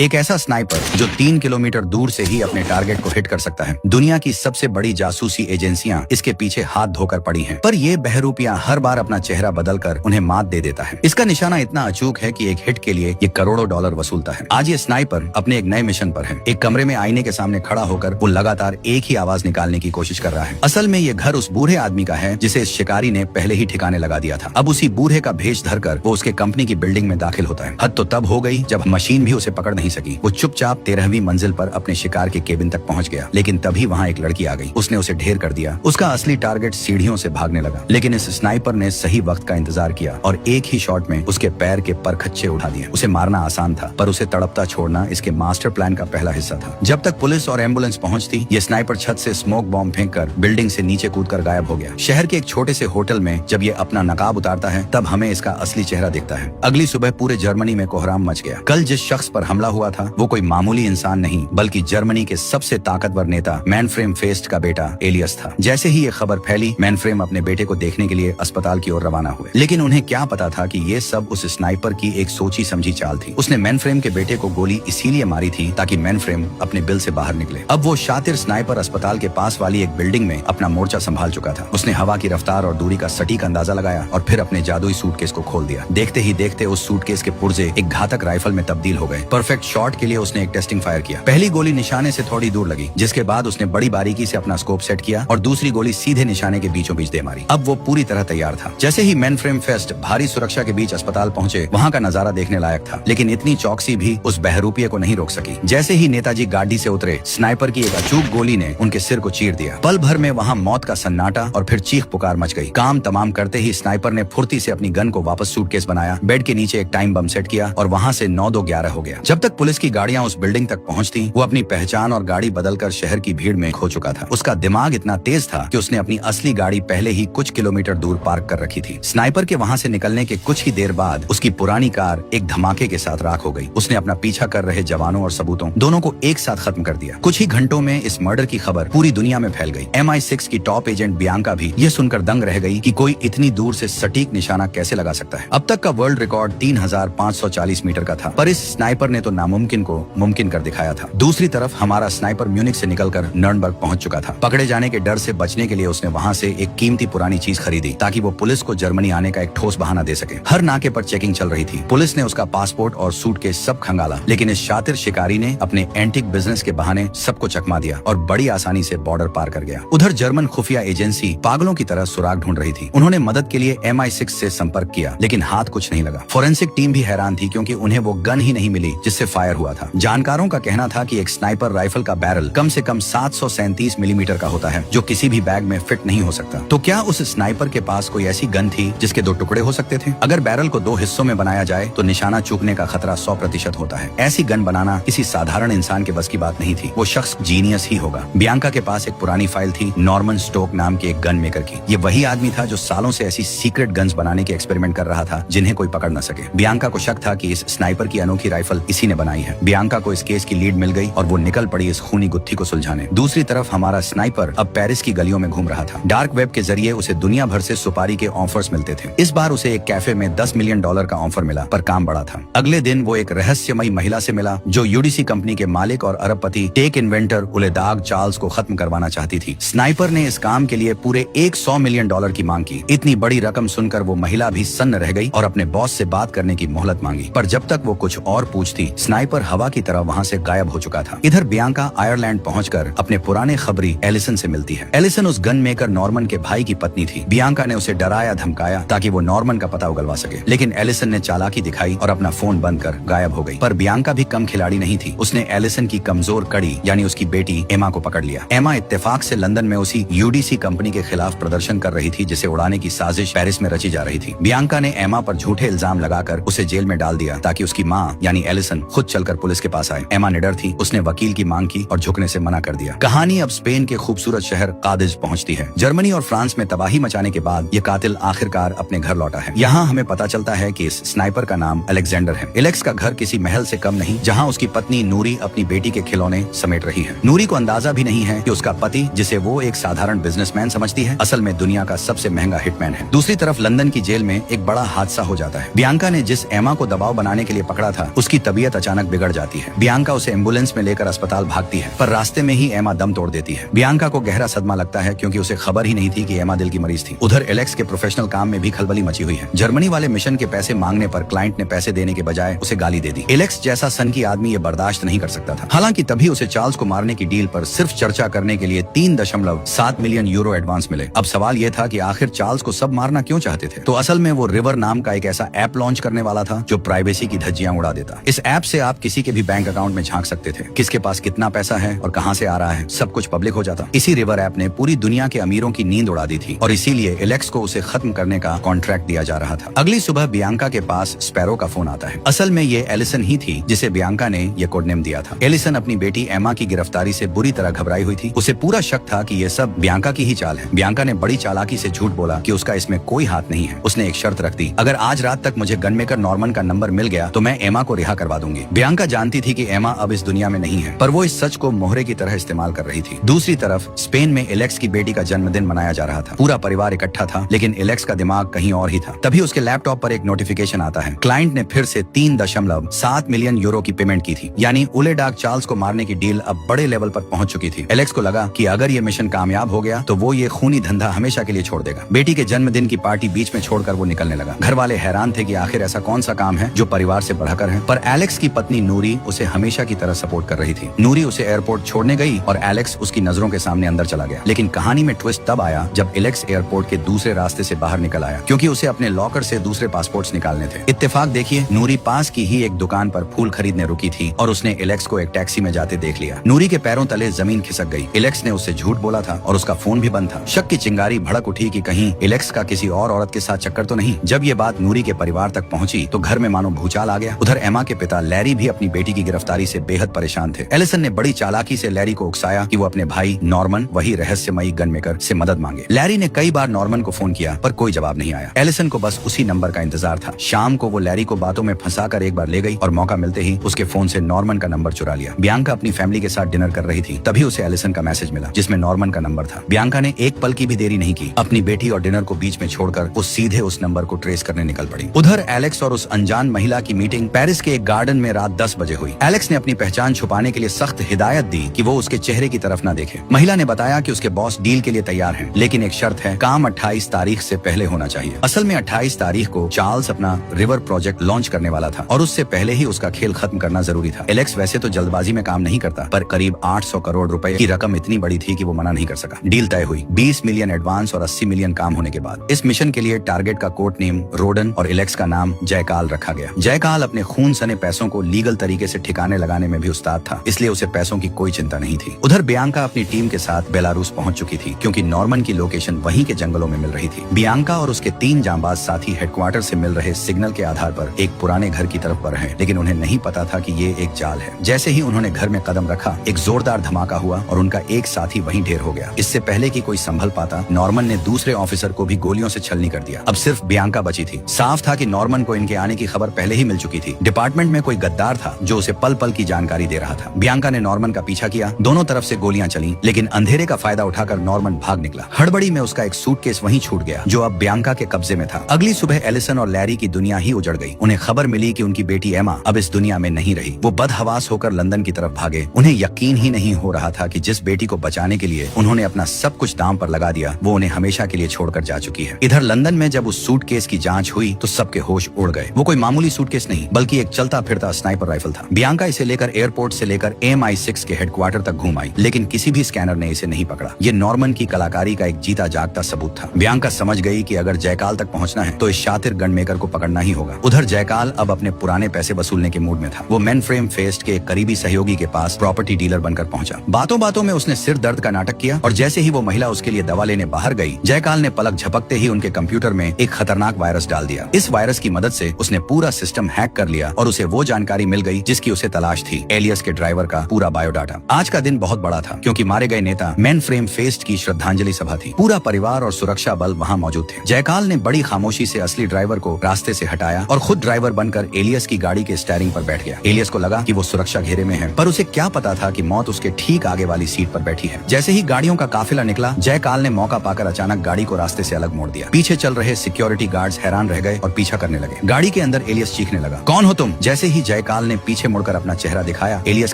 एक ऐसा स्नाइपर जो 3 किलोमीटर दूर से ही अपने टारगेट को हिट कर सकता है। दुनिया की सबसे बड़ी जासूसी एजेंसियां इसके पीछे हाथ धोकर पड़ी हैं, पर ये बहरूपियां हर बार अपना चेहरा बदलकर उन्हें मात दे देता है। इसका निशाना इतना अचूक है कि एक हिट के लिए ये करोड़ों डॉलर वसूलता है। आज ये स्नाइपर अपने एक नए मिशन पर है। एक कमरे में आईने के सामने खड़ा होकर वो लगातार एक ही आवाज निकालने की कोशिश कर रहा है। असल में ये घर उस बूढ़े आदमी का है जिसे इस शिकारी ने पहले ही ठिकाने लगा दिया था। अब उसी बूढ़े का भेष धरकर वो उसके कंपनी की बिल्डिंग में दाखिल होता है। हद तो तब हो गई जब मशीन भी उसे पकड़ नहीं सकी। वो चुपचाप 13वीं मंजिल पर अपने शिकार के केबिन तक पहुंच गया, लेकिन तभी वहां एक लड़की आ गई। उसने उसे ढेर कर दिया। उसका असली टारगेट सीढ़ियों से भागने लगा, लेकिन इस स्नाइपर ने सही वक्त का इंतजार किया और एक ही शॉट में उसके पैर के परखच्चे उठा दिए। उसे मारना आसान था, पर उसे तड़पता छोड़ना इसके मास्टर प्लान का पहला हिस्सा था। जब तक पुलिस और एम्बुलेंस पहुंचती, ये स्नाइपर छत से स्मोक बॉम्ब फेंककर बिल्डिंग से नीचे कूदकर गायब हो गया। शहर के एक छोटे से होटल में जब ये अपना नकाब उतारता है, तब हमें इसका असली चेहरा दिखता है। अगली सुबह पूरे जर्मनी में कोहराम मच गया। कल जिस शख्स पर हमला हुआ था वो कोई मामूली इंसान नहीं, बल्कि जर्मनी के सबसे ताकतवर नेता मैनफ्रेम फेस्ट का बेटा एलियस था। जैसे ही ये खबर फैली, मैनफ्रेम अपने बेटे को देखने के लिए अस्पताल की ओर रवाना हुए, लेकिन उन्हें क्या पता था कि ये सब उस स्नाइपर की एक सोची समझी चाल थी। उसने मैनफ्रेम के बेटे को गोली इसीलिए मारी थी ताकि मैनफ्रेम अपने बिल से बाहर निकले। अब वो शातिर स्नाइपर अस्पताल के पास वाली एक बिल्डिंग में अपना मोर्चा संभाल चुका था। उसने हवा की रफ्तार और दूरी का सटीक अंदाजा लगाया और फिर अपने जादुई सूटकेस को खोल दिया। देखते ही देखते उस सूटकेस के पुर्जे एक घातक राइफल में तब्दील हो गए। परफेक्ट शॉट के लिए उसने एक टेस्टिंग फायर किया। पहली गोली निशाने से थोड़ी दूर लगी, जिसके बाद उसने बड़ी बारीकी से अपना स्कोप सेट किया और दूसरी गोली सीधे निशाने के बीचों बीच दे मारी। अब वो पूरी तरह तैयार था। जैसे ही मैनफ्रेम फेस्ट भारी सुरक्षा के बीच अस्पताल पहुंचे, वहां का नजारा देखने लायक था, लेकिन इतनी चौकसी भी उस बहरूपिये को नहीं रोक सकी। जैसे ही नेताजी गाड़ी से उतरे, स्नाइपर की एक अचूक गोली ने उनके सिर को चीर दिया। पल भर में वहां मौत का सन्नाटा और फिर चीख पुकार मच गई। काम तमाम करते ही स्नाइपर ने फुर्ती से अपनी गन को वापस सूटकेस बनाया, बेड के नीचे एक टाइम बम सेट किया और वहां से 9-2-11 हो गया। जब तक पुलिस की गाड़ियां उस बिल्डिंग तक पहुंचती, वो अपनी पहचान और गाड़ी बदलकर शहर की भीड़ में खो चुका था। उसका दिमाग इतना तेज था कि उसने अपनी असली गाड़ी पहले ही कुछ किलोमीटर दूर पार्क कर रखी थी। स्नाइपर के वहां से निकलने के कुछ ही देर बाद उसकी पुरानी कार एक धमाके के साथ राख हो गई। उसने अपना पीछा कर रहे जवानों और सबूतों दोनों को एक साथ खत्म कर दिया। कुछ ही घंटों में इस मर्डर की खबर पूरी दुनिया में फैल गई। MI6 की टॉप एजेंट बियांका भी ये सुनकर दंग रह गई कि कोई इतनी दूर से सटीक निशाना कैसे लगा सकता है। अब तक का वर्ल्ड रिकॉर्ड 3540 मीटर का था, पर इस स्नाइपर ने तो नामुमकिन को मुमकिन कर दिखाया था। दूसरी तरफ हमारा स्नाइपर म्यूनिख से निकलकर नर्नबर्ग पहुंच चुका था। पकड़े जाने के डर से बचने के लिए उसने वहां से एक कीमती पुरानी चीज खरीदी ताकि वो पुलिस को जर्मनी आने का एक ठोस बहाना दे सके। हर नाके पर चेकिंग चल रही थी। पुलिस ने उसका पासपोर्ट और सूटकेस सब खंगाला, लेकिन इस शातिर शिकारी ने अपने एंटिक बिजनेस के बहाने सबको चकमा दिया और बड़ी आसानी से बॉर्डर पार कर गया। उधर जर्मन खुफिया एजेंसी पागलों की तरह सुराग ढूंढ रही थी। उन्होंने मदद के लिए MI6 से संपर्क किया, लेकिन हाथ कुछ नहीं लगा। फोरेंसिक टीम भी हैरान थी, क्योंकि उन्हें वो गन ही नहीं मिली जिससे फायर हुआ था। जानकारों का कहना था कि एक स्नाइपर राइफल का बैरल कम से कम 737 मिलीमीटर का होता है, जो किसी भी बैग में फिट नहीं हो सकता। तो क्या उस स्नाइपर के पास कोई ऐसी गन थी जिसके 2 टुकड़े हो सकते थे? अगर बैरल को 2 हिस्सों में बनाया जाए तो निशाना चूकने का खतरा 100% होता है। ऐसी गन बनाना किसी साधारण इंसान के बस की बात नहीं थी। वो शख्स जीनियस ही होगा। बियांका के पास एक पुरानी फाइल थी नॉर्मन स्टोक नाम के एक गन मेकर की। ये वही आदमी था जो सालों से ऐसी सीक्रेट गन्स बनाने के एक्सपेरिमेंट कर रहा था जिन्हें कोई पकड़ न सके। बियांका को शक था कि इस स्नाइपर की अनोखी राइफल इसी ने बनाई है। बियांका को इस केस की लीड मिल गई और वो निकल पड़ी इस खूनी गुत्थी को सुलझाने। दूसरी तरफ हमारा स्नाइपर अब पेरिस की गलियों में घूम रहा था। डार्क वेब के जरिए उसे दुनिया भर से सुपारी के ऑफर्स मिलते थे। इस बार उसे एक कैफे में $10 मिलियन का ऑफर मिला, पर काम बड़ा था। अगले दिन वो एक रहस्यमयी महिला से मिला जो UDC कंपनी के मालिक और अरबपति टेक इन्वेंटर उलेदाग चार्ल्स को खत्म करवाना चाहती थी। स्नाइपर ने इस काम के लिए पूरे $100 मिलियन की मांग की। इतनी बड़ी रकम सुनकर वो महिला भी सन्न रह गई और अपने बॉस से बात करने की मोहलत मांगी, पर जब तक वो कुछ और पूछती, स्नाइपर हवा की तरह वहां से गायब हो चुका था। इधर बियांका आयरलैंड पहुंचकर अपने पुराने खबरी एलिसन से मिलती है। एलिसन उस गन मेकर नॉर्मन के भाई की पत्नी थी। बियांका ने उसे डराया धमकाया ताकि वो नॉर्मन का पता उगलवा सके, लेकिन एलिसन ने चालाकी दिखाई और अपना फोन बंद कर गायब हो गई। पर बियांका भी कम खिलाड़ी नहीं थी। उसने एलिसन की कमजोर कड़ी यानी उसकी बेटी एमा को पकड़ लिया। एमा इत्तेफाक से लंदन में उसी UDC कंपनी के खिलाफ प्रदर्शन कर रही थी जिसे उड़ाने की साजिश पेरिस में रची जा रही थी। बियांका ने एमा पर झूठे इल्जाम लगाकर उसे जेल में डाल दिया ताकि उसकी माँ यानी एलिसन खुद चलकर पुलिस के पास आए। एमा निडर थी। उसने वकील की मांग की और झुकने से मना कर दिया। कहानी अब स्पेन के खूबसूरत शहर कादिज पहुंचती है। जर्मनी और फ्रांस में तबाही मचाने के बाद ये कातिल आखिरकार अपने घर लौटा है। यहाँ हमें पता चलता है कि इस स्नाइपर का नाम अलेक्जेंडर है। एलेक्स का घर किसी महल से कम नहीं, जहाँ उसकी पत्नी नूरी अपनी बेटी के खिलौने समेट रही है। नूरी को अंदाजा भी नहीं है कि उसका पति, जिसे वो एक साधारण बिजनेसमैन समझती है, असल में दुनिया का सबसे महंगा हिटमैन है। दूसरी तरफ लंदन की जेल में एक बड़ा हादसा हो जाता है। बियांका ने जिस एमा को दबाव बनाने के लिए पकड़ा था, उसकी तबीयत अचानक अचानक बिगड़ जाती है। बियांका उसे एम्बुलेंस में लेकर अस्पताल भागती है, पर रास्ते में ही एमा दम तोड़ देती है। बियांका को गहरा सदमा लगता है क्योंकि उसे खबर ही नहीं थी कि एमा दिल की मरीज थी। उधर एलेक्स के प्रोफेशनल काम में भी खलबली मची हुई है। जर्मनी वाले मिशन के पैसे मांगने पर क्लाइंट ने पैसे देने के बजाय उसे गाली दे दी। एलेक्स जैसा सन की आदमी ये बर्दाश्त नहीं कर सकता था। हालांकि तभी उसे चार्ल्स को मारने की डील पर सिर्फ चर्चा करने के लिए 3.7 मिलियन यूरो एडवांस मिले। अब सवाल यह था कि आखिर चार्ल्स को सब मारना क्यों चाहते थे? तो असल में वो रिवर नाम का एक ऐसा ऐप लॉन्च करने वाला था जो प्राइवेसी की धज्जियां उड़ा देता। इस ऐप से आप किसी के भी बैंक अकाउंट में झांक सकते थे, किसके पास कितना पैसा है और कहां से आ रहा है, सब कुछ पब्लिक हो जाता। इसी रिवर ऐप ने पूरी दुनिया के अमीरों की नींद उड़ा दी थी और इसीलिए एलेक्स को उसे खत्म करने का कॉन्ट्रैक्ट दिया जा रहा था। अगली सुबह बियांका के पास स्पैरो का फोन आता है। असल में ये एलिसन ही थी जिसे बियांका ने ये कोडनेम दिया था। एलिसन अपनी बेटी एमा की गिरफ्तारी से बुरी तरह घबराई हुई थी। उसे पूरा शक था कि ये सब बियांका की ही चाल है। बियांका ने बड़ी चालाकी से झूठ बोला कि उसका इसमें कोई हाथ नहीं है। उसने एक शर्त रख दी, अगर आज रात तक मुझे गनमेकर नॉर्मन का नंबर मिल गया तो मैं एमा को रिहा करवा दूंगी। बियांका जानती थी कि एमा अब इस दुनिया में नहीं है, पर वो इस सच को मोहरे की तरह इस्तेमाल कर रही थी। दूसरी तरफ स्पेन में एलेक्स की बेटी का जन्मदिन मनाया जा रहा था। पूरा परिवार इकट्ठा था, लेकिन एलेक्स का दिमाग कहीं और ही था। तभी उसके लैपटॉप पर एक नोटिफिकेशन आता है। क्लाइंट ने फिर से 3.7 मिलियन यूरो की पेमेंट की थी, यानी उलेडाक चार्ल्स को मारने की डील अब बड़े लेवल पर पहुंच चुकी थी। एलेक्स को लगा कि अगर ये मिशन कामयाब हो गया तो वो ये खूनी धंधा हमेशा के लिए छोड़ देगा। बेटी के जन्मदिन की पार्टी बीच में छोड़कर वो निकलने लगा। घर वाले हैरान थे कि आखिर ऐसा कौन सा काम है जो परिवार से बढ़कर है, पर एलेक्स की पत्नी नूरी उसे हमेशा की तरह सपोर्ट कर रही थी। नूरी उसे एयरपोर्ट छोड़ने गई और एलेक्स उसकी नजरों के सामने अंदर चला गया। लेकिन कहानी में ट्विस्ट तब आया जब एलेक्स एयरपोर्ट के दूसरे रास्ते से बाहर निकल आया, क्योंकि उसे अपने लॉकर से दूसरे पासपोर्ट्स निकालने थे। इत्तेफाक देखिए, नूरी पास की ही एक दुकान पर फूल खरीदने रुकी थी और उसने एलेक्स को एक टैक्सी में जाते देख लिया। नूरी के पैरों तले जमीन खिसक गई। एलेक्स ने उससे झूठ बोला था और उसका फोन भी बंद था। शक की चिंगारी भड़क उठी कि कहीं एलेक्स का किसी और औरत के साथ चक्कर तो नहीं। जब ये बात नूरी के परिवार तक पहुंची तो घर में मानो भूचाल आ गया। उधर एमा के पिता लैरी भी अपनी बेटी की गिरफ्तारी से बेहद परेशान थे। एलिसन ने बड़ी चालाकी से लैरी को उकसाया कि वो अपने भाई नॉर्मन, वही रहस्यमयी गनमेकर, से मदद मांगे। लैरी ने कई बार नॉर्मन को फोन किया पर कोई जवाब नहीं आया। एलिसन को बस उसी नंबर का इंतजार था। शाम को वो लैरी को बातों में फंसाकर एक बार ले गई और मौका मिलते ही उसके फोन से नॉर्मन का नंबर चुरा लिया। बियांका अपनी फैमिली के साथ डिनर कर रही थी, तभी उसे एलिसन का मैसेज मिला जिसमें नॉर्मन का नंबर था। बियांका ने एक पल की भी देरी नहीं की। अपनी बेटी और डिनर को बीच में छोड़कर वो सीधे उस नंबर को ट्रेस करने निकल पड़ी। उधर एलेक्स और उस अनजान महिला की मीटिंग पेरिस के एक गार्डन में रात 10 बजे हुई। एलेक्स ने अपनी पहचान छुपाने के लिए सख्त हिदायत दी कि वो उसके चेहरे की तरफ न देखे। महिला ने बताया कि उसके बॉस डील के लिए तैयार हैं, लेकिन एक शर्त है, काम 28 तारीख से पहले होना चाहिए। असल में 28 तारीख को चार्ल्स अपना रिवर प्रोजेक्ट लॉन्च करने वाला था और उससे पहले ही उसका खेल खत्म करना जरूरी था। एलेक्स वैसे तो जल्दबाजी में काम नहीं करता, पर करीब 800 करोड़ रुपए की रकम इतनी बड़ी थी कि वो मना नहीं कर सका। डील तय हुई। 20 मिलियन एडवांस और 80 मिलियन काम होने के बाद इस मिशन के लिए टारगेट का कोड नेम रोडन और एलेक्स का नाम जयकाल रखा गया। जयकाल अपने खून सने पैसों को लीगल तरीके से ठिकाने लगाने में भी उस्ताद था, इसलिए उसे पैसों की कोई चिंता नहीं थी। उधर बियांका अपनी टीम के साथ बेलारूस पहुंच चुकी थी, क्योंकि नॉर्मन की लोकेशन वहीं के जंगलों में मिल रही थी। बियांका और उसके 3 जांबाज साथी हेडक्वार्टर से मिल रहे सिग्नल के आधार पर एक पुराने घर की तरफ बढ़ रहे, लेकिन उन्हें नहीं पता था कि ये एक जाल है। जैसे ही उन्होंने घर में कदम रखा, एक जोरदार धमाका हुआ और उनका एक साथी वहीं ढेर हो गया। इससे पहले कि कोई संभल पाता, नॉर्मन ने दूसरे ऑफिसर को भी गोलियों से छलनी कर दिया। अब सिर्फ बियांका बची थी। साफ था कि नॉर्मन को इनके आने की खबर पहले ही मिल चुकी थी। डिपार्टमेंट में कोई गद्दार था जो उसे पल पल की जानकारी दे रहा था। बियांका ने नॉर्मन का पीछा किया। दोनों तरफ से गोलियां चली, लेकिन अंधेरे का फायदा उठाकर नॉर्मन भाग निकला। हड़बड़ी में उसका एक सूटकेस वहीं छूट गया जो अब बियांका के कब्जे में था। अगली सुबह एलिसन और लैरी की दुनिया ही उजड़ गई। उन्हें खबर मिली कि उनकी बेटी एमा अब इस दुनिया में नहीं रही। वो बदहवास होकर लंदन की तरफ भागे। उन्हें यकीन ही नहीं हो रहा था कि जिस बेटी को बचाने के लिए उन्होंने अपना सब कुछ दांव पर लगा दिया, वो उन्हें हमेशा के लिए छोड़कर जा चुकी है। इधर लंदन में जब उस सूटकेस की जांच हुई तो सबके होश उड़ गए। वो कोई मामूली सूटकेस नहीं, बल्कि एक चलता फिरता स्नाइपर राइफल था। बियांका इसे लेकर एयरपोर्ट से लेकर MI6 के हेडक्वार्टर तक घूम आई, लेकिन किसी भी स्कैनर ने इसे नहीं पकड़ा। ये नॉर्मन की कलाकारी का एक जीता जागता सबूत था। बियांका समझ गई कि अगर जयकाल तक पहुंचना है तो इस शातिर गनमेकर को पकड़ना ही होगा। उधर जयकाल अब अपने पुराने पैसे वसूलने के मूड में था। वो मेनफ्रेम फेस्ट के एक करीबी सहयोगी के पास प्रॉपर्टी डीलर बनकर पहुंचा। बातों बातों में उसने सिर दर्द का नाटक किया और जैसे ही वो महिला उसके लिए दवा लेने बाहर गई, जयकाल ने पलक झपकते ही उनके कंप्यूटर में एक खतरनाक वायरस डाल दिया। इस वायरस की मदद से उसने पूरा सिस्टम हैक कर लिया और उसे वो जानकारी मिल गई जिसकी उसे तलाश थी, एलियस के ड्राइवर का पूरा बायोडाटा। आज का दिन बहुत बड़ा था, क्योंकि मारे गए नेता मेनफ्रेम फेस्ट की श्रद्धांजलि सभा थी। पूरा परिवार और सुरक्षा बल वहाँ मौजूद थे। जयकाल ने बड़ी खामोशी से असली ड्राइवर को रास्ते से हटाया और खुद ड्राइवर बनकर एलियस की गाड़ी के स्टीयरिंग पर बैठ गया। एलियस को लगा कि वो सुरक्षा घेरे में है, पर उसे क्या पता था कि मौत उसके ठीक आगे वाली सीट पर बैठी है। जैसे ही गाड़ियों का काफिला निकला, जयकाल ने मौका पाकर अचानक गाड़ी को रास्ते से अलग मोड़ दिया। पीछे चल रहे सिक्योरिटी गार्ड्स हैरान रह गए और पीछा करने लगे। गाड़ी के अंदर एलियस चीखने लगा, कौन हो तुम? जैसे ही जयकाल ने पीछे मुड़कर अपना चेहरा दिखाया, एलियस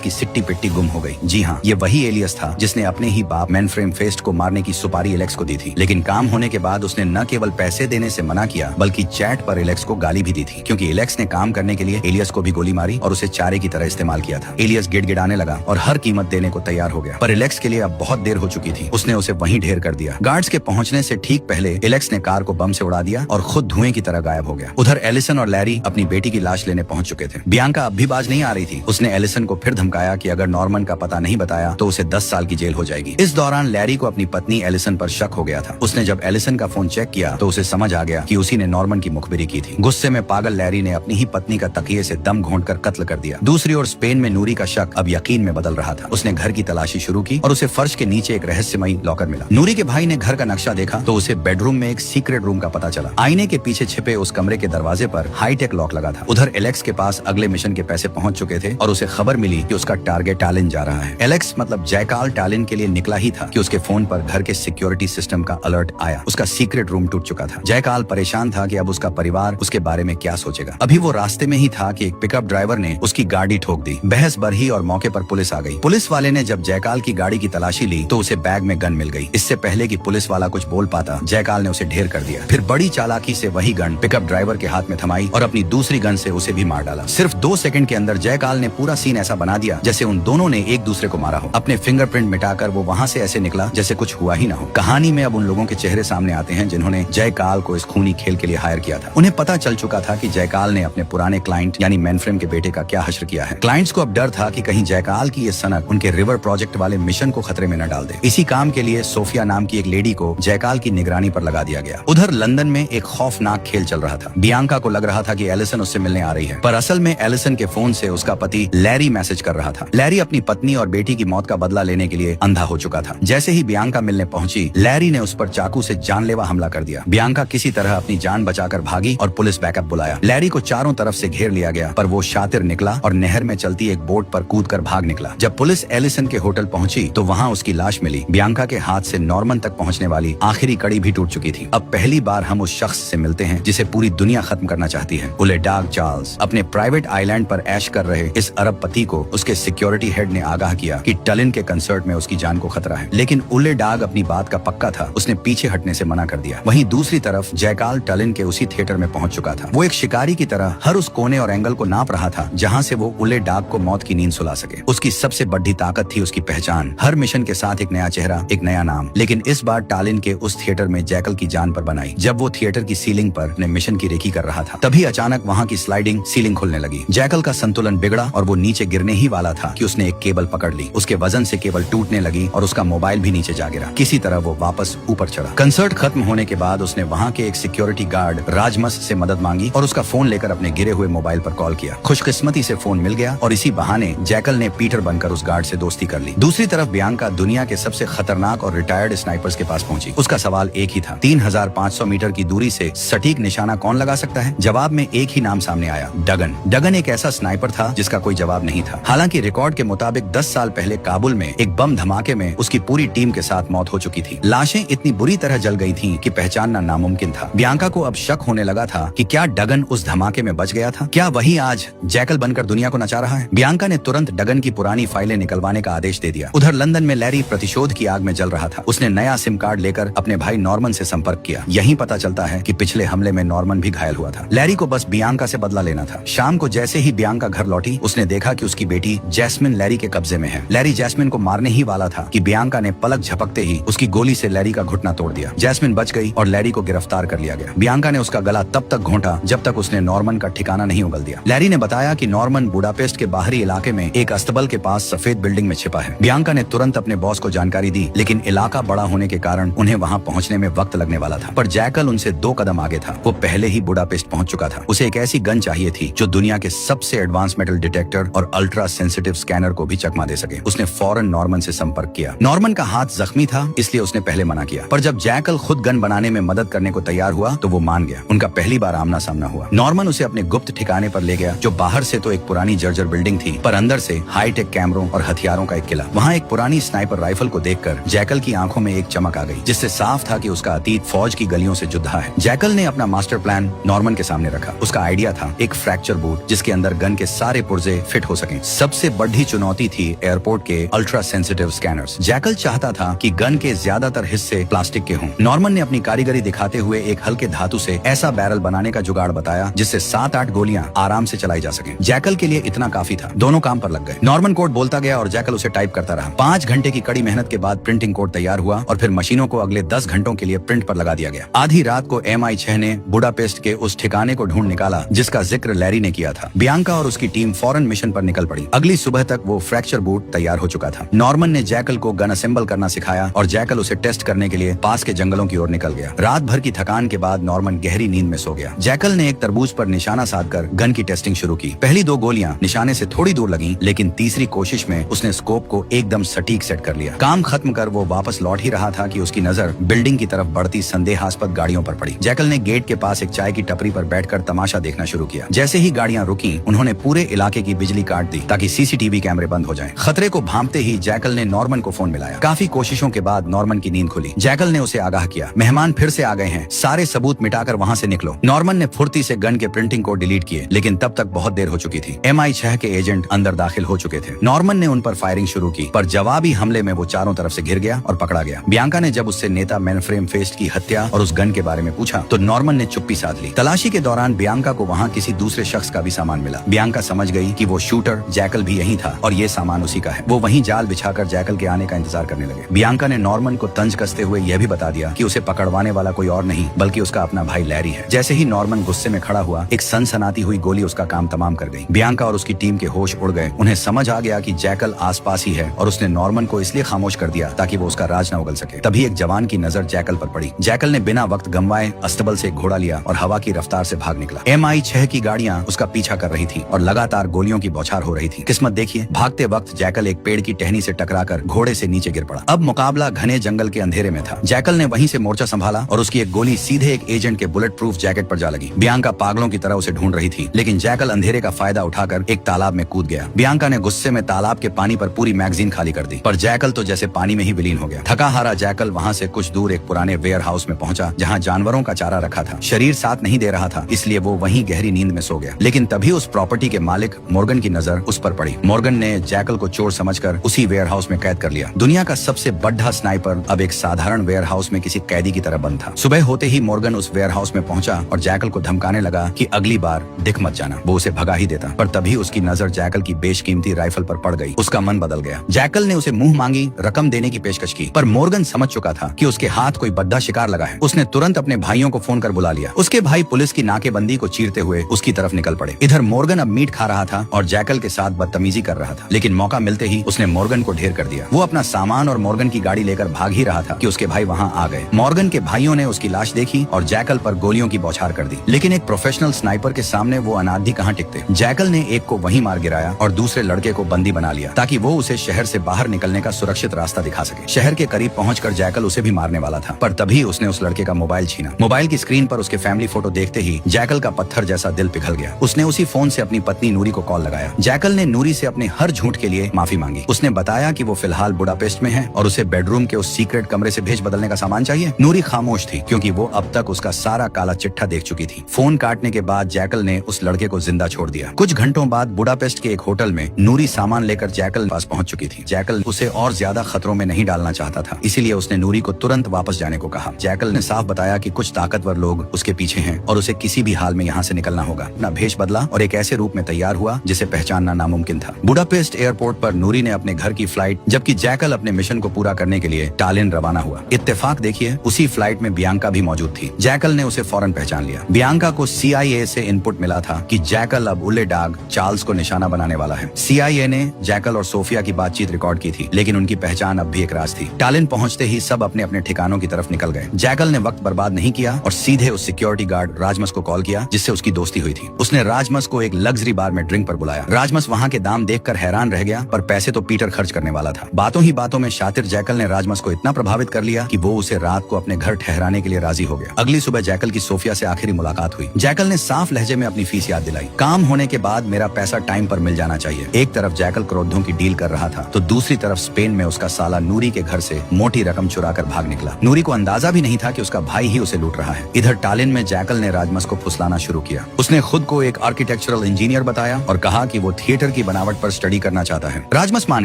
की सिट्टी पिट्टी गुम हो गई। जी हाँ, ये वही एलियस था जिसने अपने ही बाप मैनफ्रेम फेस्ट को मारने की सुपारी एलेक्स को दी थी। लेकिन काम होने के बाद उसने न केवल पैसे देने से मना किया बल्कि चैट पर एलेक्स को गाली भी दी थी, क्योंकि एलेक्स ने काम करने के लिए एलियस को भी गोली मारी और उसे चारे की तरह इस्तेमाल किया था। एलियस गिड़गिड़ाने लगा और हर कीमत देने को तैयार हो गया, पर एलेक्स के लिए अब बहुत देर हो चुकी थी। उसने उसे वहीं ढेर कर दिया। गार्ड्स के पहुंचने से ठीक पहले एलेक्स ने कार को बम से उड़ा दिया और खुद धुएं की तरह गायब हो गया। उधर एलिसन और लैरी अपनी बेटी की लाश लेने पहुंच चुके थे। बियांका अब भी बाज नहीं आ रही थी। उसने एलिसन को फिर धमकाया कि अगर नॉर्मन का पता नहीं बताया तो उसे 10 साल की जेल हो जाएगी। इस दौरान लैरी को अपनी पत्नी एलिसन पर शक हो गया था। उसने जब एलिसन का फोन चेक किया तो उसे समझ आ गया कि उसी ने नॉर्मन की मुखबिरी की थी। गुस्से में पागल लैरी ने अपनी ही पत्नी का तकिए से दम घोंटकर कत्ल कर दिया। दूसरी ओर स्पेन में नूरी का शक अब यकीन में बदल रहा था। उसने घर की तलाशी शुरू की और उसे फर्श के नीचे एक रहस्यमयी लॉकर मिला। नूरी के भाई ने घर का नक्शा देखा तो उसे बेडरूम में एक सीक्रेट रूम का पता चला। आईने के पीछे छिपे उस कमरे के दरवाजे पर हाईटेक लॉक लगा था। उधर एलेक्स के पास अगले मिशन के पैसे पहुंच चुके थे और उसे खबर मिली कि उसका टारगेट टालिन जा रहा है। एलेक्स मतलब जयकाल टालिन के लिए निकला ही था कि उसके फोन पर घर के सिक्योरिटी सिस्टम का अलर्ट आया। उसका सीक्रेट रूम टूट चुका था। जयकाल परेशान था कि अब उसका परिवार उसके बारे में क्या सोचेगा। अभी वो रास्ते में ही था कि एक पिकअप ड्राइवर ने उसकी गाड़ी ठोक दी। बहस बढ़ी और मौके पर पुलिस आ गई। पुलिस वाले ने जब जयकाल की गाड़ी की तलाशी ली तो उसे बैग में गन मिल गई। इससे पहले कि पुलिस वाला कुछ बोल पाता, जयकाल ने उसे ढेर कर दिया। फिर बड़ी चालाकी से वही गन पिकअप ड्राइवर के हाथ में थमाई और अपनी दूसरी गन से उसे भी मार डाला। सिर्फ 2 सेकंड के अंदर जयकाल ने पूरा सीन ऐसा बना दिया जैसे उन दोनों ने एक दूसरे को मारा हो। अपने फिंगरप्रिंट मिटाकर वो वहाँ से ऐसे निकला जैसे कुछ हुआ ही ना हो। कहानी में अब उन लोगों के चेहरे सामने आते हैं जिन्होंने जयकाल को इस खूनी खेल के लिए हायर किया था। उन्हें पता चल चुका था कि जयकाल ने अपने पुराने क्लाइंट यानी मैनफ्रेम के बेटे का क्या हश्र किया है। क्लाइंट्स को अब डर था कि कहीं जयकाल की ये सनक उनके रिवर प्रोजेक्ट वाले मिशन को खतरे में न डाल दे। इसी काम के लिए सोफिया नाम की एक लेडी को जयकाल की निगरानी पर लगा दिया गया। उधर लंदन में एक खौफनाक खेल चल रहा था। बियांका को लग रहा था कि एलिसन उससे मिलने आ रही है, पर असल में एलिसन के फोन से उसका पति लैरी मैसेज कर रहा था। लैरी अपनी पत्नी और बेटी की मौत का बदला लेने के लिए अंधा हो चुका था। जैसे ही बियांका मिलने पहुंची, लैरी ने उस पर चाकू से जानलेवा हमला कर दिया। बियांका किसी तरह अपनी जान बचाकर भागी और पुलिस बैकअप बुलाया। लैरी को चारों तरफ से घेर लिया गया, पर वो शातिर निकला और नहर में चलती एक बोट पर कूदकर भाग निकला। जब पुलिस एलिसन के होटल पहुंची तो वहां उसकी लाश मिली। बियांका के हाथ से नॉर्मन तक पहुंचने वाली आखिरी कड़ी भी टूट चुकी थी। अब पहली बार हम उस शख्स से मिलते हैं जिसे पूरी दुनिया खत्म करना चाहती है। उलेडाग चार्ल्स अपने प्राइवेट आइलैंड पर ऐश कर रहे इस अरबपति को उसके सिक्योरिटी हेड ने आगाह किया कि टलिन के कंसर्ट में उसकी जान को खतरा है। लेकिन उलेडाग अपनी बात का पक्का था। उसने पीछे हटने से मना कर दिया। वहीं दूसरी तरफ जयकाल टलिन के उसी थिएटर में पहुंच चुका था। वो एक शिकारी की तरह हर उस कोने और एंगल को नाप रहा था जहां से वो उलेडाग को मौत की नींद सुला सके। उसकी सबसे बड़ी ताकत थी उसकी पहचान। हर मिशन के साथ एक नया चेहरा, एक नया नाम। लेकिन इस बार टालिन के उस थिएटर में जैकल की जान पर बनाई। जब वो थिएटर की सीलिंग पर अपने मिशन की रेकी कर रहा था, तभी अचानक वहां की स्लाइडिंग सीलिंग खुलने लगी। जैकल का संतुलन बिगड़ा और वो नीचे गिरने ही वाला था कि उसने एक केबल पकड़ ली। उसके वजन से केबल टूटने लगी और उसका मोबाइल भी नीचे जा गिरा। किसी तरह वो वापस ऊपर चढ़ा। कंसर्ट खत्म होने के बाद उसने वहां के एक सिक्योरिटी गार्ड राजमस से मदद मांगी और उसका फोन लेकर अपने गिरे हुए मोबाइल पर कॉल किया। खुशकिस्मती से फोन मिल गया और इसी बहाने जैकल ने पीटर बनकर उस गार्ड से दोस्ती कर ली। दूसरी तरफ बियांका दुनिया के सबसे खतरनाक और रिटायर्ड स्नाइपर्स के पास पहुंची। उसका सवाल एक ही था, 3500 मीटर की दूरी से सटीक निशाना कौन लगा सकता है? जवाब में एक ही नाम सामने आया, डगन। डगन एक ऐसा स्नाइपर था जिसका कोई जवाब नहीं था। हालांकि रिकॉर्ड के मुताबिक 10 साल पहले काबुल में एक बम धमाके में उसकी पूरी टीम के साथ मौत हो चुकी थी। लाशें इतनी बुरी तरह जल गई थीं कि पहचानना नामुमकिन था। बियांका को अब शक होने लगा था कि क्या डगन उस धमाके में बच गया था? क्या वही आज जैकल बनकर दुनिया को नचा रहा है? बियांका ने तुरंत डगन की पुरानी फाइलें निकलवाने का आदेश दे दिया। उधर लंदन में लैरी प्रतिशोध की आग में जल रहा था। उसने नया सिम कार्ड लेकर अपने भाई नॉर्मन से संपर्क किया। यहीं पता चलता है कि पिछले हमले में नॉर्मन भी घायल हुआ था। लैरी को बस बियांका से बदला लेना था। शाम को जैसे ही बियांका घर लौटी, उसने देखा कि उसकी बेटी जैस्मिन लैरी के कब्जे में है। लैरी जैस्मिन को मारने ही वाला था कि बियांका ने पलक झपकते ही उसकी गोली से लैरी का घुटना तोड़ दिया। जैस्मिन बच गई और लैरी को गिरफ्तार कर लिया गया। बियांका ने उसका गला तब तक घोंटा जब तक उसने नॉर्मन का ठिकाना नहीं उगल दिया। लैरी ने बताया कि नॉर्मन बुडापेस्ट के बाहरी इलाके में एक अस्तबल के पास सफेद बिल्डिंग में छिपा है। बियांका ने तुरंत अपने बॉस को जानकारी दी, लेकिन इलाका बड़ा होने के कारण उन्हें वहां पहुंचने में वक्त लगने वाला था। पर जैकल उनसे 2 कदम आगे था। वो पहले ही बुडापेस्ट पहुंच चुका था। उसे एक ऐसी गन चाहिए थी जो दुनिया के सबसे एडवांस मेटल डिटेक्टर और अल्ट्रा सेंसिटिव स्कैनर को भी चकमा दे सके। उसने फौरन नॉर्मन से संपर्क किया। नॉर्मन का हाथ जख्मी था, इसलिए उसने पहले मना किया। पर जब जैकल खुद गन बनाने में मदद करने को तैयार हुआ तो वो मान गया। उनका पहली बार आमना सामना हुआ। नॉर्मन उसे अपने गुप्त ठिकाने पर ले गया, जो बाहर से तो एक पुरानी जर्जर बिल्डिंग थी, पर अंदर से हाईटेक कैमरों और हथियारों का एक किला। वहाँ एक पुरानी स्नाइपर राइफल को देखकर जैकल की आंखों में एक चमक आ गई, जिससे साफ था कि उसका अतीत फौज की गलियों से जुदा है। जैकल ने अपना मास्टर प्लान नॉर्मन के सामने रखा। उसका आइडिया था एक फ्रैक्चर बूट जिसके जिसके अंदर गन के सारे पुर्जे फिट हो सकें। सबसे बड़ी चुनौती थी एयरपोर्ट के अल्ट्रा सेंसिटिव स्कैनर्स। जैकल चाहता था कि गन के ज्यादातर हिस्से प्लास्टिक के हों। नॉर्मन ने अपनी कारीगरी दिखाते हुए एक हल्के धातु से ऐसा बैरल बनाने का जुगाड़ बताया जिससे 7-8 गोलियां आराम से चलाई जा सकें। जैकल के लिए इतना काफी था। दोनों काम पर लग गए। नॉर्मन कोड बोलता गया और जैकल उसे टाइप करता रहा। 5 घंटे की कड़ी मेहनत के बाद प्रिंटिंग कोड तैयार हुआ और फिर मशीनों को अगले 10 घंटों के लिए प्रिंट पर लगा दिया गया। आधी रात को MI6 ने बुडापेस्ट के उस ठिकाने को ढूंढ निकाला जिसका जिक्र लैरी ने किया था। बियांका और उसकी टीम फौरन मिशन पर निकल पड़ी। अगली सुबह तक वो फ्रैक्चर बूट तैयार हो चुका था। नॉर्मन ने जैकल को गन असेंबल करना सिखाया और जैकल उसे टेस्ट करने के लिए पास के जंगलों की ओर निकल गया। रात भर की थकान के बाद नॉर्मन गहरी नींद में सो गया। जैकल ने एक तरबूज पर निशाना साधकर गन की टेस्टिंग शुरू की। पहली 2 गोलियां निशाने से थोड़ी दूर लगीं, लेकिन तीसरी कोशिश में उसने स्कोप को एकदम सटीक सेट कर लिया। काम खत्म कर वो वापस लौट ही रहा था कि उसकी नजर बिल्डिंग की तरफ बढ़ती संदेहास्पद गाड़ियों पर पड़ी। जैकल ने गेट के पास एक चाय की टपरी पर बैठकर तमाशा देखना शुरू किया। जैसे ही गाड़ियां रुकी, उन्होंने पूरे इलाके की बिजली काट दी ताकि CCTV कैमरे बंद हो जाएं। खतरे को भांपते ही जैकल ने नॉर्मन को फोन मिलाया। काफी कोशिशों के बाद नॉर्मन की नींद खुली। जैकल ने उसे आगाह किया, मेहमान फिर से आ गए हैं, सारे सबूत मिटाकर वहां से निकलो। नॉर्मन ने फुर्ती से गन के प्रिंटिंग को डिलीट किए, लेकिन तब तक बहुत देर हो चुकी थी। MI6 के एजेंट अंदर दाखिल हो चुके थे। नॉर्मन ने उन पर फायरिंग शुरू की, पर जवाबी हमले में वो चारों तरफ से घिर गया और पकड़ा गया। बियांका ने जब उससे नेता मैनफ्रेम फेस्ट की हत्या और उस गन के बारे में पूछा तो नॉर्मन ने चुप्पी साध ली। तलाशी के दौरान बियांका को वहाँ किसी दूसरे शख्स का भी सामान मिला। बियांका समझ गई कि वो शूटर जैकल भी यही था और ये सामान उसी का है। वो वहीं जाल बिछाकर जैकल के आने का इंतजार करने लगे। बियांका ने नॉर्मन को तंज कसते हुए यह भी बता दिया कि उसे पकड़वाने वाला कोई और नहीं बल्कि उसका अपना भाई लैरी है। जैसे ही नॉर्मन गुस्से में खड़ा हुआ, एक सनसनाती हुई गोली उसका काम तमाम कर गई। बियांका और उसकी टीम के होश उड़ गए। उन्हें समझ आ गया कि जैकल आसपास ही है और उसने नॉर्मन को इसलिए खामोश कर दिया ताकि वो उसका राज न उगल सके। तभी एक जवान की नजर जैकल पर पड़ी। जैकल ने बिना वक्त गंवाए अस्तबल से एक घोड़ा लिया और हवा की रफ्तार से भाग निकला। MI6 की गाड़ियां उसका पीछा कर रही थी और लगातार गोलियों की बौछार हो रही थी। किस्मत देखिए, भागते वक्त जैकल एक पेड़ की टहनी से टकराकर घोड़े से नीचे गिर पड़ा। अब मुकाबला घने जंगल के अंधेरे में था। जैकल ने वहीं से मोर्चा संभाला और उसकी एक गोली सीधे एक एजेंट के बुलेट प्रूफ जैकेट पर जा लगी। बियांका पागलों की तरह उसे ढूंढ रही थी, लेकिन जैकल अंधेरे का फायदा उठाकर एक तालाब में कूद गया। बियांका ने गुस्से में तालाब के पानी पर पूरी मैगजीन खाली कर दी, पर जैकल तो जैसे पानी में ही विलीन हो गया। थका हारा जैकल वहाँ से कुछ दूर एक पुराने वेयर हाउस में पहुंचा जहाँ जानवरों का चारा रखा था। शरीर साथ नहीं दे रहा था, इसलिए वो वहीं गहरी नींद में सो गया। लेकिन तभी उस प्रॉपर्टी के मालिक मॉर्गन की नजर उस पर पड़ी। मॉर्गन ने जैकल को चोर समझकर उसी वेयर हाउस में कैद कर लिया। दुनिया का सबसे बड़ा स्नाइपर अब एक साधारण वेयर हाउस में किसी कैदी की तरह बंद था। सुबह होते ही मॉर्गन उस वेयर हाउस में पहुंचा और जैकल को धमकाने लगा कि अगली बार दिख मत जाना। वो उसे भगा ही देता, पर तभी उसकी नजर जैकल की बेशकीमती राइफल पर पड़ गई। उसका मन बदल गया। जैकल ने उसे मुंह मांगी रकम देने की पेशकश की, पर मॉर्गन समझ चुका था कि उसके हाथ कोई बद्दा शिकार लगा है। उसने तुरंत अपने भाइयों को फोन कर बुला लिया। उसके भाई पुलिस की नाकेबंदी को चीरते हुए उसकी तरफ निकल पड़े। इधर मॉर्गन अब मीट खा रहा था और जैकल के साथ बदतमीजी कर रहा था, लेकिन मौका मिलते ही उसने मॉर्गन को ढेर कर दिया। वो अपना सामान और मॉर्गन की गाड़ी लेकर भाग ही रहा था कि उसके भाई वहाँ आ गए। मॉर्गन के भाइयों ने उसकी लाश देखी और जैकल पर गोलियों की बौछार कर दी, लेकिन एक प्रोफेशनल स्नाइपर के सामने वो अनादि कहाँ टिकते। जैकल ने एक को वहीं मार गिराया और दूसरे लड़के को बंदी बना लिया ताकि वो उसे शहर से बाहर निकलने का सुरक्षित रास्ता दिखा सके। शहर के करीब पहुंचकर जैकल उसे भी मारने वाला था, पर तभी उसने उस लड़के का मोबाइल छीना। मोबाइल की स्क्रीन पर उसके फैमिली फोटो देखते ही जैकल का पत्थर जैसा दिल पिघल गया। उसने उसी फोन से अपनी पत्नी नूरी को कॉल लगाया। जैकल ने नूरी से अपने हर झूठ के लिए माफी मांगी। उसने बताया कि वो फिलहाल बुडापेस्ट में है और उसे बेडरूम के उस सीक्रेट कमरे से भेज बदलने का सामान चाहिए। नूरी खामोश थी क्योंकि वो अब तक उसका सारा काला चिट्ठा देख चुकी थी। फोन काटने के बाद जैकल ने उस लड़के को जिंदा छोड़ दिया। कुछ घंटों बाद बुडापेस्ट के एक होटल में नूरी सामान लेकर जैकल के पास पहुंच चुकी थी। जैकल उसे और ज्यादा खतरों में नहीं डालना चाहता था, इसीलिए उसने नूरी को तुरंत वापस जाने को कहा। जैकल ने साफ बताया कि कुछ ताकतवर लोग उसके पीछे हैं और उसे किसी भी हाल में यहाँ से निकलना होगा। अपना भेष बदला और एक ऐसे रूप में तैयार हुआ जिसे पहचानना नामुमकिन था। बुडापेस्ट एयरपोर्ट पर नूरी ने अपने घर की फ्लाइट, जबकि जैकल अपने मिशन को पूरा करने के लिए टालिन रवाना हुआ। इत्तेफाक देखिए, उसी फ्लाइट में बियांका भी मौजूद थी। जैकल ने उसे फौरन पहचान लिया। बियांका को CIA से इनपुट मिला था कि जैकल अब उल्ले डाग चार्ल्स को निशाना बनाने वाला है। CIA ने जैकल और सोफिया की बातचीत रिकॉर्ड की थी, लेकिन उनकी पहचान अब भी एक राज थी। टालिन पहुंचते ही सब अपने अपने ठिकानों की तरफ निकल गए। जैकल ने वक्त बर्बाद नहीं किया और सीधे उस सिक्योरिटी गार्ड राजमस को कॉल किया जिससे उसकी दोस्ती हुई थी। उसने राजमस को एक लग्जरी बार में ड्रिंक पर बुलाया। राजमस वहाँ के दाम देखकर हैरान रह गया, पर पैसे तो पीटर खर्च करने वाला था। बातों ही बातों में शातिर जैकल ने राजमस को इतना प्रभावित कर लिया कि वो उसे रात को अपने घर ठहराने के लिए राजी हो गया। अगली सुबह जैकल की सोफिया से आखिरी मुलाकात हुई। जैकल ने साफ लहजे में अपनी फीस याद दिलाई। काम होने के बाद मेरा पैसा टाइम पर मिल जाना चाहिए। एक तरफ जैकल क्रोधों की डील कर रहा था तो दूसरी तरफ स्पेन में उसका साला नूरी के घर से मोटी रकम चुरा कर भाग निकला। नूरी को अंदाजा भी नहीं था कि उसका भाई ही उसे लूट रहा है। इधर टालिन में जैकल ने राजमस को फुसलाना शुरू किया। उसने खुद को एक आर्किटेक्ट आर्किटेक्चरल इंजीनियर बताया और कहा कि वो थिएटर की बनावट पर स्टडी करना चाहता है। राजमस मान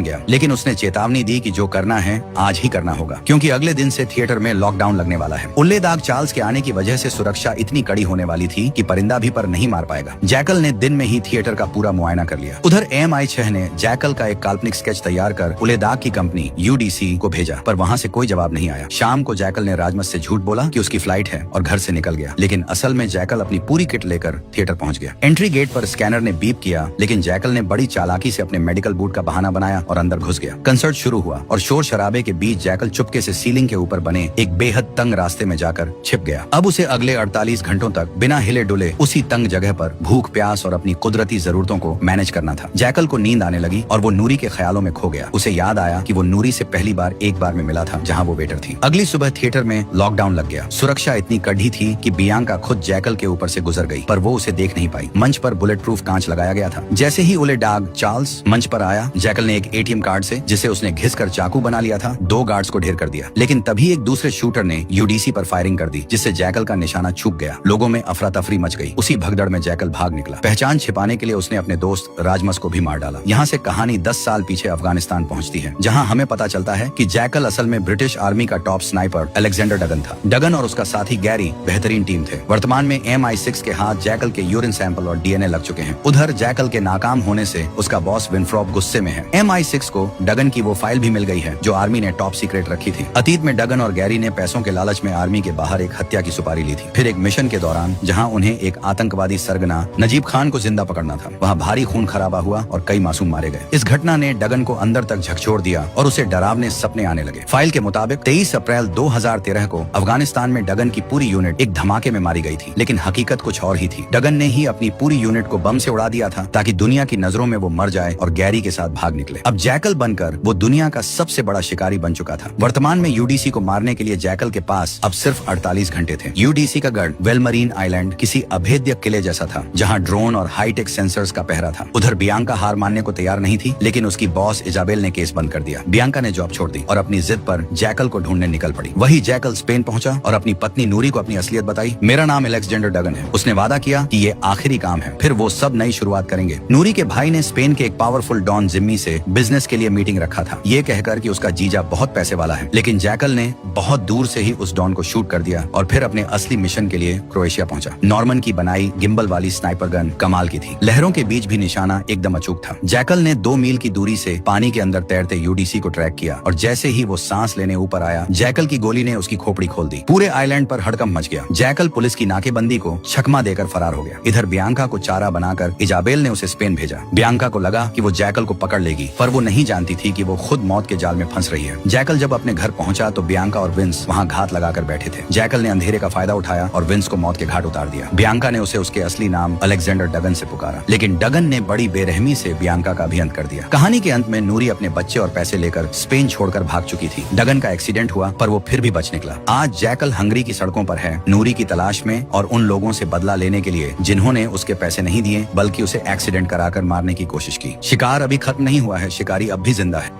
गया, लेकिन उसने चेतावनी दी कि जो करना है आज ही करना होगा, क्योंकि अगले दिन से थिएटर में लॉकडाउन लगने वाला है। उल्लेदाग चार्ल्स के आने की वजह से सुरक्षा इतनी कड़ी होने वाली थी कि परिंदा भी पर नहीं मार पाएगा। जैकल ने दिन में ही थिएटर का पूरा मुआयना कर लिया। उधर MI6 ने जैकल का एक काल्पनिक स्केच तैयार कर उल्लेदाग की कंपनी UDC को भेजा, पर वहाँ से कोई जवाब नहीं आया। शाम को जैकल ने राजमस से झूठ बोला कि उसकी फ्लाइट है और घर से निकल गया, लेकिन असल में जैकल अपनी पूरी किट लेकर थिएटर पहुंच गया। एंट्री गेट पर स्कैनर ने बीप किया, लेकिन जैकल ने बड़ी चालाकी से अपने मेडिकल बूट का बहाना बनाया और अंदर घुस गया। कंसर्ट शुरू हुआ और शोर शराबे के बीच जैकल चुपके से सीलिंग के ऊपर बने एक बेहद तंग रास्ते में जाकर छिप गया। अब उसे अगले 48 घंटों तक बिना हिले डुले उसी तंग जगह पर भूख प्यास और अपनी कुदरती जरूरतों को मैनेज करना था। जैकल को नींद आने लगी और वो नूरी के ख्यालों में खो गया। उसे याद आया कि वो नूरी से पहली बार एक बार में मिला था, जहाँ वो वेटर थी। अगली सुबह थिएटर में लॉकडाउन लग गया। सुरक्षा इतनी कड़ी थी कि बियांका खुद जैकल के ऊपर से गुजर गई, पर वो उसे देख नहीं पाई। मंच पर बुलेट प्रूफ कांच लगाया गया था। जैसे ही उल्लेदाग चार्ल्स मंच पर आया, जैकल ने एक ATM कार्ड से, जिसे उसने घिस कर चाकू बना लिया था, 2 गार्ड्स को ढेर कर दिया। लेकिन तभी एक दूसरे शूटर ने UDC पर फायरिंग कर दी, जिससे जैकल का निशाना चूक गया। लोगों में अफरा तफरी मच गई। उसी भगदड़ में जैकल भाग निकला। पहचान छिपाने के लिए उसने अपने दोस्त राजमस को भी मार डाला। यहाँ से कहानी 10 साल पीछे अफगानिस्तान पहुँचती है, जहाँ हमें पता चलता है कि जैकल असल में ब्रिटिश आर्मी का टॉप स्नाइपर अलेक्जेंडर डगन था। डगन और उसका साथी गैरी बेहतरीन टीम थे। वर्तमान में MI6 के हाथ जैकल के यूरिन सैंपल और DNA लग चुके हैं। उधर जैकल के नाकाम होने से उसका बॉस विनफ्रॉप गुस्से में है। MI6 को डगन की वो फाइल भी मिल गई है जो आर्मी ने टॉप सीक्रेट रखी थी। अतीत में डगन और गैरी ने पैसों के लालच में आर्मी के बाहर एक हत्या की सुपारी ली थी। फिर एक मिशन के दौरान, जहाँ उन्हें एक आतंकवादी सरगना नजीब खान को जिंदा पकड़ना था, वहाँ भारी खून खराबा हुआ और कई मासूम मारे गए। इस घटना ने डगन को अंदर तक झकझोर दिया और उसे डरावने सपने आने लगे। फाइल के मुताबिक 23 अप्रैल 2013 को अफगानिस्तान में डगन की पूरी यूनिट एक धमाके में मारी गई थी, लेकिन हकीकत कुछ और ही थी। डगन ने ही अपनी पूरी यूनिट को बम से उड़ा दिया था ताकि दुनिया की नजरों में वो मर जाए और गैरी के साथ भाग निकले। अब जैकल बनकर वो दुनिया का सबसे बड़ा शिकारी बन चुका था। वर्तमान में UDC को मारने के लिए जैकल के पास अब सिर्फ 48 घंटे थे। UDC का गढ़ वेलमरीन आइलैंड किसी अभेद्य किले जैसा था, जहाँ ड्रोन और हाईटेक सेंसर्स का पहरा था। उधर बियांका हार मानने को तैयार नहीं थी, लेकिन उसकी बॉस इजाबेल ने केस बंद कर दिया। बियांका ने जॉब छोड़ दी और अपनी जिद पर जैकल को ढूंढने निकल पड़ी। वही जैकल स्पेन पहुंचा और अपनी पत्नी नूरी को अपनी असलियत बताई। मेरा नाम अलेक्जेंडर डगन है। उसने वादा किया कि ये आखिरी काम है, फिर वो सब नई शुरुआत करेंगे। नूरी के भाई ने स्पेन के एक पावरफुल डॉन जिम्मी से बिजनेस के लिए मीटिंग रखा था, ये कहकर कि उसका जीजा बहुत पैसे वाला है। लेकिन जैकल ने बहुत दूर से ही उस डॉन को शूट कर दिया और फिर अपने असली मिशन के लिए क्रोएशिया पहुंचा। नॉर्मन की बनाई गिम्बल वाली स्नाइपर गन कमाल की थी। लहरों के बीच भी निशाना एकदम अचूक था। जैकल ने 2 मील की दूरी से पानी के अंदर तैरते UDC को ट्रैक किया और जैसे ही वो सांस लेने ऊपर आया, जैकल की गोली ने उसकी खोपड़ी खोल दी। पूरे आइलैंड पर हड़कंप मच गया। जैकल पुलिस की नाकेबंदी को छकमा देकर फरार हो गया। इधर बियांका को चारा बनाकर इजाबेल ने उसे स्पेन भेजा। बियांका को लगा कि वो जैकल को पकड़ लेगी, पर वो नहीं जानती थी कि वो खुद मौत के जाल में फंस रही है। जैकल जब अपने घर पहुंचा तो बियांका और विंस वहां घात लगाकर बैठे थे। जैकल ने अंधेरे का फायदा उठाया और विंस को मौत के घाट उतार दिया। बियांका ने उसे उसके असली नाम अलेक्जेंडर डगन से पुकारा, लेकिन डगन ने बड़ी बेरहमी से बियांका का भी अंत कर दिया। कहानी के अंत में नूरी अपने बच्चे और पैसे लेकर स्पेन छोड़कर भाग चुकी थी। डगन का एक्सीडेंट हुआ, पर वो फिर भी बच निकला। आज जैकल हंगरी की सड़कों पर है, नूरी की तलाश में और उन लोगों से बदला लेने के लिए जिन्होंने उसके पैसे नहीं दिए, बल्कि उसे एक्सीडेंट कराकर मारने की कोशिश की। शिकार अभी खत्म नहीं हुआ है, शिकारी अब भी जिंदा है।